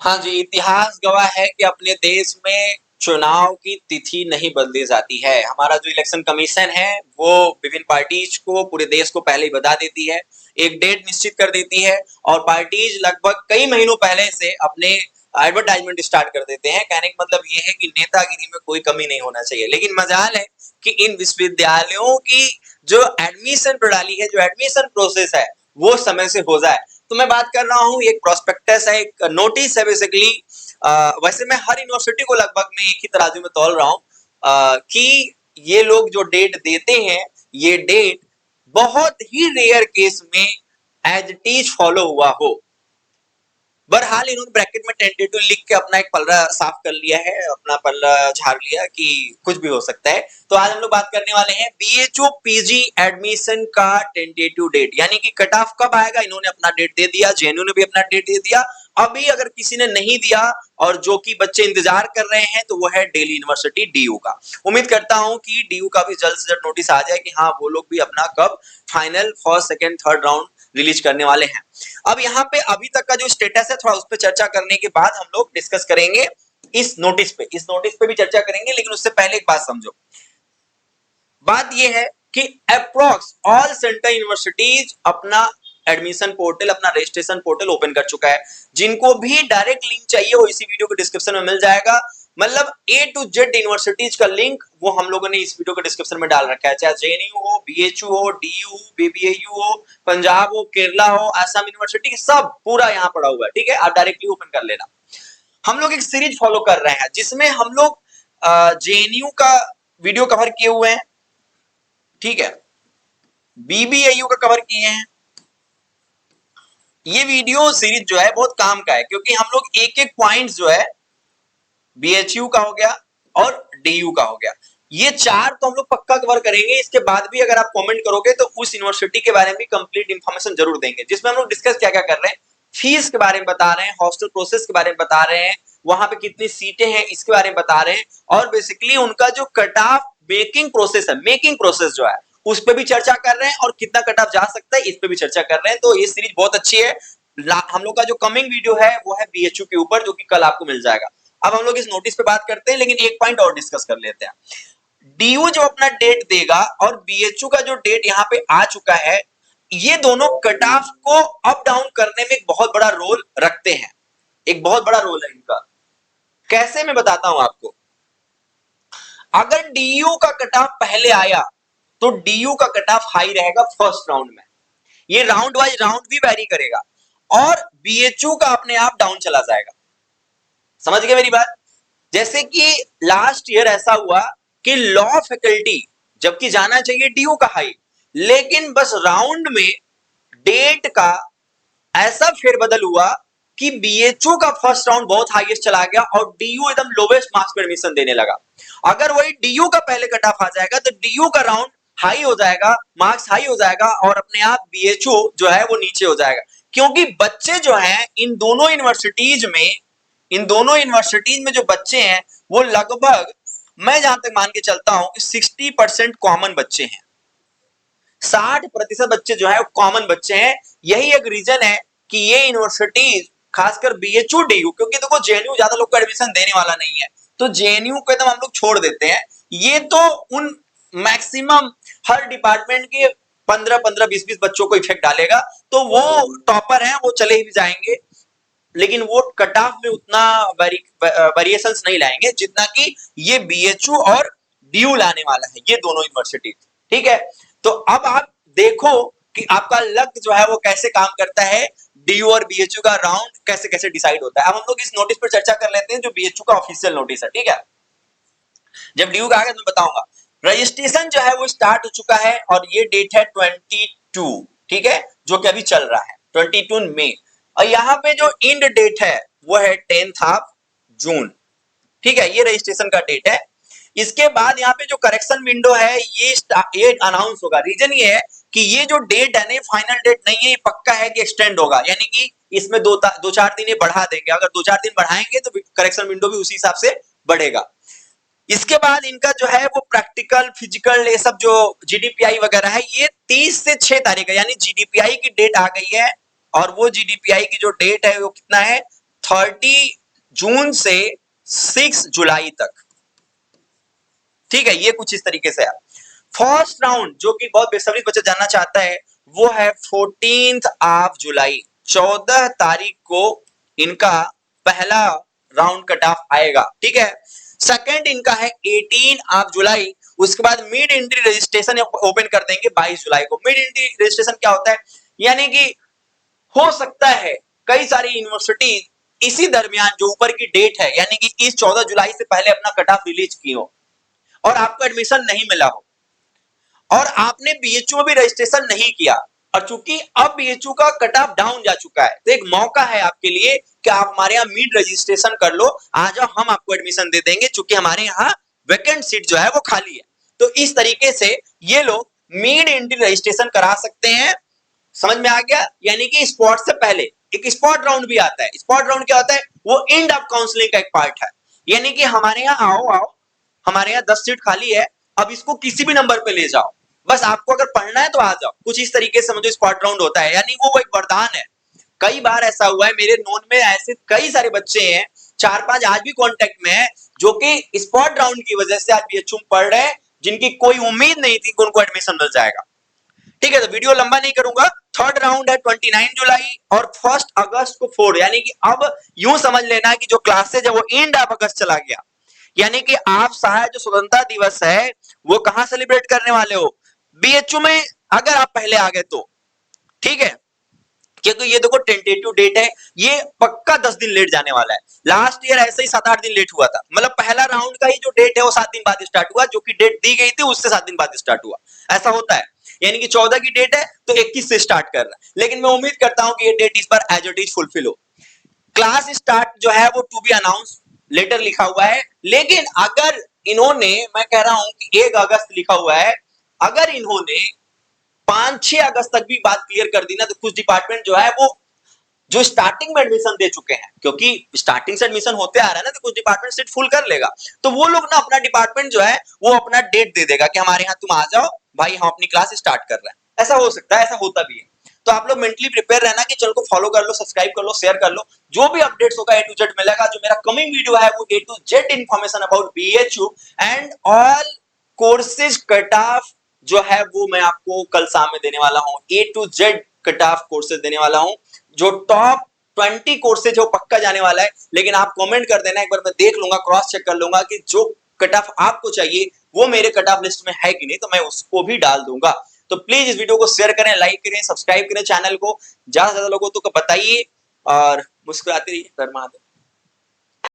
हाँ जी, इतिहास गवाह है कि अपने देश में चुनाव की तिथि नहीं बदली जाती है। हमारा जो इलेक्शन कमीशन है वो विभिन्न पार्टीज को पूरे देश को पहले ही बता देती है, एक डेट निश्चित कर देती है और पार्टीज लगभग कई महीनों पहले से अपने एडवर्टाइजमेंट स्टार्ट कर देते हैं। कहने का मतलब ये है कि नेतागिरी में कोई कमी नहीं होना चाहिए। लेकिन मजाल है कि इन विश्वविद्यालयों की जो एडमिशन प्रणाली है, जो एडमिशन प्रोसेस है, वो समय से हो जाए। तो मैं बात कर रहा हूँ, एक प्रोस्पेक्टस है, एक नोटिस है बेसिकली। वैसे मैं हर यूनिवर्सिटी को लगभग मैं एक ही तराजू में तौल रहा हूँ कि ये लोग जो डेट देते हैं, ये डेट बहुत ही रेयर केस में एज इट इज फॉलो हुआ हो। बहरहाल इन्होंने ब्रैकेट में टेंटेटिव लिख के अपना एक पलड़ा साफ कर लिया है, अपना पलड़ा झाड़ लिया कि कुछ भी हो सकता है। तो आज हम लोग बात करने वाले हैं बीएचयू पीजी एडमिशन का टेंटेटिव डेट, यानी कि कट ऑफ कब आएगा। इन्होंने अपना डेट दे दिया, जेएनयू ने भी अपना डेट दे दिया। अभी अगर किसी ने नहीं दिया और जो कि बच्चे इंतजार कर रहे हैं तो वो है दिल्ली यूनिवर्सिटी डीयू का। उम्मीद करता हूं कि डीयू का भी जल्द से जल्द नोटिस आ जाए कि हाँ वो लोग भी अपना कब final first second third round release करने वाले हैं। अब यहाँ पे अभी तक का जो स्टेटस है थोड़ा उस पर चर्चा करने के बाद हम लोग डिस्कस करेंगे इस नोटिस पे भी चर्चा करेंगे। लेकिन उससे पहले एक बात समझो, बात यह है कि अप्रोक्स ऑल सेंट्रल यूनिवर्सिटीज अपना एडमिशन पोर्टल, अपना रजिस्ट्रेशन पोर्टल ओपन कर चुका है। जिनको भी डायरेक्ट लिंक चाहिए वो इसी वीडियो के डिस्क्रिप्शन में मिल जाएगा। मतलब ए टू जेड यूनिवर्सिटीज का लिंक वो हम लोगों ने इस वीडियो के डिस्क्रिप्शन में डाल रखा है, चाहे जेएनयू हो, बीएचयू हो, डीयू, बीबीएयू हो, पंजाब हो, केरला हो, असम यूनिवर्सिटी, सब पूरा यहाँ पड़ा हुआ है। ठीक है, आप डायरेक्टली ओपन कर लेना। हम लोग एक सीरीज फॉलो कर रहे हैं जिसमें हम लोग जेएनयू का वीडियो कवर किए हुए हैं, ठीक है, बीबीएयू का कवर किए हैं। ये वीडियो सीरीज जो है बहुत काम का है क्योंकि हम लोग एक एक पॉइंट जो है बीएचयू का हो गया और डीयू का हो गया, ये चार तो हम लोग पक्का कवर करेंगे। इसके बाद भी अगर आप कमेंट करोगे तो उस यूनिवर्सिटी के बारे में भी कंप्लीट इंफॉर्मेशन जरूर देंगे, जिसमें हम लोग डिस्कस क्या क्या कर रहे हैं, फीस के बारे में बता रहे हैं, हॉस्टल प्रोसेस के बारे में बता रहे हैं, वहां पे कितनी सीटें हैं इसके बारे में बता रहे हैं, और बेसिकली उनका जो कट ऑफ मेकिंग प्रोसेस है, मेकिंग प्रोसेस जो है उस पर भी चर्चा कर रहे हैं और कितना कट ऑफ जा सकता है इस पर भी चर्चा कर रहे हैं। तो ये सीरीज बहुत अच्छी है। हम लोग का जो कमिंग वीडियो है वो है बीएचयू के ऊपर, जो कि कल आपको मिल जाएगा। अब हम लोग इस नोटिस पे बात करते हैं, लेकिन एक पॉइंट और डिस्कस कर लेते हैं। डीयू जो अपना डेट देगा और बीएचयू का जो डेट यहां पे आ चुका है, ये दोनों कट ऑफ को अप डाउन करने में एक बहुत बड़ा रोल रखते हैं, एक बहुत बड़ा रोल है इनका। कैसे, मैं बताता हूं आपको। अगर डीयू का कट ऑफ पहले आया तो डीयू का कट ऑफ हाई रहेगा फर्स्ट राउंड में, ये राउंड वाइज राउंड भी वैरी करेगा, और बीएचयू का अपने आप डाउन चला जाएगा। समझ गए मेरी बात। जैसे कि लास्ट ईयर ऐसा हुआ कि लॉ फैकल्टी जबकि जाना चाहिए डीयू का हाई, लेकिन बस राउंड में डेट का ऐसा फेरबदल हुआ कि बीएचयू का फर्स्ट राउंड बहुत हाईएस्ट चला गया और डीयू एकदम लोवेस्ट मार्क्स पर एडमिशन देने लगा। अगर वही डीयू का पहले कट ऑफ आ जाएगा तो डीयू का राउंड हाई हो जाएगा, मार्क्स हाई हो जाएगा, और अपने आप बीएचयू जो है वो नीचे हो जाएगा। क्योंकि बच्चे जो हैं इन दोनों यूनिवर्सिटीज में, इन दोनों यूनिवर्सिटीज में जो बच्चे हैं वो लगभग, मैं जहां तक मान के चलता हूं कि 60% कॉमन बच्चे हैं, 60% बच्चे जो है कॉमन बच्चे हैं। यही एक रीजन है कि ये यूनिवर्सिटीज खासकर बीएचयू डीयू, क्योंकि देखो जेएनयू ज्यादा लोग को एडमिशन देने वाला नहीं है तो जेएनयू को एकदम हम लोग छोड़ देते हैं। ये तो उन मैक्सिमम हर डिपार्टमेंट के 15-15, 20-20 बच्चों को इफेक्ट डालेगा, तो वो टॉपर हैं वो चले ही जाएंगे, लेकिन वो कट ऑफ में उतना वेरिएशंस नहीं लाएंगे जितना कि ये बीएचयू और डीयू लाने वाला है, ये दोनों यूनिवर्सिटी। ठीक है, तो अब आप देखो कि आपका लक जो है वो कैसे काम करता है, डीयू और बीएचयू का राउंड कैसे कैसे डिसाइड होता है। अब हम लोग इस नोटिस पर चर्चा कर लेते हैं जो बीएचयू का ऑफिशियल नोटिस है। ठीक है, जब डीयू का आगे मैं बताऊंगा। रजिस्ट्रेशन जो है वो स्टार्ट हो चुका है और ये डेट है 22, ठीक है, जो कि अभी चल रहा है 22 मई, और यहाँ पे जो एंड डेट है वो है 10 जून। ठीक है, ये रजिस्ट्रेशन का डेट है। इसके बाद यहाँ पे जो करेक्शन विंडो है ये अनाउंस होगा। रीजन ये है कि ये जो डेट है ना फाइनल डेट नहीं है, ये पक्का है कि एक्सटेंड होगा, यानी कि इसमें दो चार दिन ये बढ़ा देंगे। अगर 2-4 दिन बढ़ाएंगे तो करेक्शन विंडो भी उसी हिसाब से बढ़ेगा। इसके बाद इनका जो है वो प्रैक्टिकल फिजिकल ये सब जो जीडीपीआई वगैरह है ये 30 से 6 तारीख है, यानी जीडीपीआई की डेट आ गई है। और वो जीडीपीआई की जो डेट है वो कितना है, 30 जून से 6 जुलाई तक। ठीक है, ये कुछ इस तरीके से है। फर्स्ट राउंड जो कि बहुत बेसब्री बच्चा जानना चाहता है वो है 14 जुलाई, 14 तारीख को इनका पहला राउंड कट ऑफ आएगा। ठीक है, सेकंड इनका है 18 जुलाई, उसके बाद मिड एंट्री रजिस्ट्रेशन ओपन कर देंगे 22 जुलाई को। मिड एंट्री रजिस्ट्रेशन क्या होता है, यानी कि हो सकता है कई सारी यूनिवर्सिटी इसी दरमियान जो ऊपर की डेट है यानी कि इस 14 जुलाई से पहले अपना कट ऑफ रिलीज की हो और आपको एडमिशन नहीं मिला हो और आपने बीएचयू में भी रजिस्ट्रेशन नहीं किया, और चूंकि अब बीएचयू का कट ऑफ डाउन जा चुका है तो एक मौका है आपके लिए कि आप हमारे यहाँ मिड रजिस्ट्रेशन कर लो, आ जाओ, हम आपको एडमिशन दे देंगे, चूंकि हमारे यहाँ वैकेंट सीट जो है वो खाली है। तो इस तरीके से ये लोग मिड एंट्री रजिस्ट्रेशन करा सकते हैं। समझ में आ गया? यानी कि स्पॉट से पहले एक स्पॉट राउंड भी आता है। स्पॉट राउंड क्या होता है, वो एंड ऑफ काउंसलिंग का एक पार्ट है, यानी कि हमारे यहाँ आओ, हमारे यहाँ 10 सीट खाली है, अब इसको किसी भी नंबर पे ले जाओ, बस आपको अगर पढ़ना है तो आ जाओ। कुछ इस तरीके से समझो स्पॉट राउंड होता है, यानी वो एक वरदान है। कई बार ऐसा हुआ है, मेरे नोन में ऐसे कई सारे बच्चे हैं, 4-5 आज भी कांटेक्ट में है, जो कि स्पॉट राउंड की वजह से आज बीएचयू में पढ़ रहे हैं, जिनकी कोई उम्मीद नहीं थी कि उनको एडमिशन मिल जाएगा। ठीक है, तो वीडियो लंबा नहीं करूंगा। थर्ड राउंड है 29 जुलाई और 1 अगस्त को 4, यानी कि अब यूं समझ लेना कि जो क्लासेज है वो एंड ऑफ अगस्त चला गया, यानी कि आप शायद जो स्वतंत्रता दिवस है वो कहां सेलिब्रेट करने वाले हो, बीएचयू में, अगर आप पहले आ गए तो। ठीक है, क्योंकि ये देखो टेंटेटिव डेट है, ये पक्का 10 दिन लेट जाने वाला है। लास्ट ईयर ऐसे ही 7-8 दिन लेट हुआ था, मतलब पहला राउंड का ही जो डेट है वो 7 दिन बाद स्टार्ट हुआ, जो कि डेट दी गई थी उससे 7 दिन बाद स्टार्ट हुआ। ऐसा होता है, यानी कि 14 की डेट है तो 21 से स्टार्ट कर रहा है, लेकिन मैं उम्मीद करता हूं कि ये डेट इस पर एज इट इज फुलफिल हो। क्लास स्टार्ट जो है वो टू बी अनाउंस लेटर लिखा हुआ है, लेकिन अगर इन्होंने, मैं कह रहा हूं कि 1 अगस्त लिखा हुआ है, अगर इन्होंने 5-6 अगस्त तक भी बात क्लियर कर दी ना, तो कुछ डिपार्टमेंट जो है वो जो स्टार्टिंग में एडमिशन दे चुके हैं, क्योंकि स्टार्टिंग से एडमिशन होते आ रहा है ना, तो कुछ डिपार्टमेंट सीट फुल कर लेगा, तो वो लोग ना अपना डिपार्टमेंट जो है वो अपना डेट दे देगा कि हमारे यहाँ तुम आ जाओ भाई, हम अपनी क्लास स्टार्ट कर रहे हैं। ऐसा हो सकता है, ऐसा होता भी है। तो आप लोग मेंटली प्रिपेयर रहना कि चैनल को फॉलो कर लो, सब्सक्राइब कर लो, शेयर कर लो, जो भी अपडेट्स होगा A to Z मिलेगा। जो मेरा कमिंग वीडियो है वो A to Z information about BHU and all courses cut off जो है वो मैं आपको कल शाम में देने वाला हूं। A to Z cut off courses देने वाला हूं, जो टॉप 20 कोर्सेज है वो पक्का जाने वाला है। लेकिन आप कमेंट कर देना, एक बार मैं देख लूंगा, क्रॉस चेक कर लूंगा कि जो कट ऑफ आपको चाहिए वो मेरे कट ऑफ लिस्ट में है कि नहीं, तो मैं उसको भी डाल दूंगा। तो प्लीज इस वीडियो को शेयर करें, लाइक करें, सब्सक्राइब करें चैनल को, ज्यादा से ज्यादा लोगों को बताइए और मुस्कुराते रहिए।